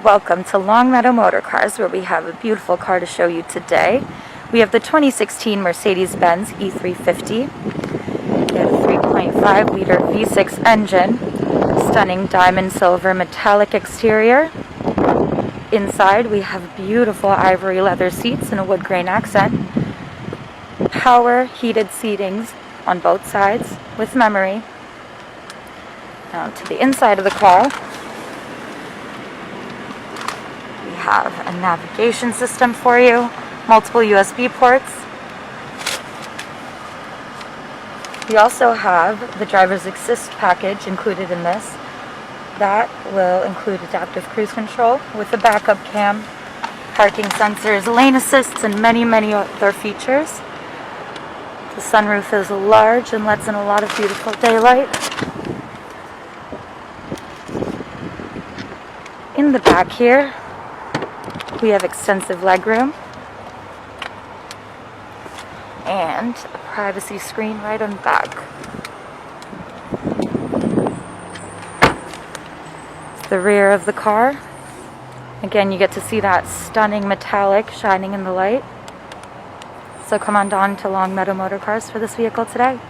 Welcome to Longmeadow Motor Cars, where we have a beautiful car to show you today. We have the 2016 Mercedes Benz E350. We have a 3.5-liter V6 engine, stunning diamond silver metallic exterior. Inside we have beautiful ivory leather seats and a wood grain accent. Power heated seatings on both sides with memory. Now to the inside of the car, we have a navigation system for you, multiple USB ports. We also have the driver's assist package included in this. That will include adaptive cruise control with a backup cam, parking sensors, lane assists, and many other features. The sunroof is large and lets in a lot of beautiful daylight. In the back here, we have extensive legroom and a privacy screen right on the back. The rear of the car. Again, you get to see that stunning metallic shining in the light. So come on down to Longmeadow Motor Cars for this vehicle today.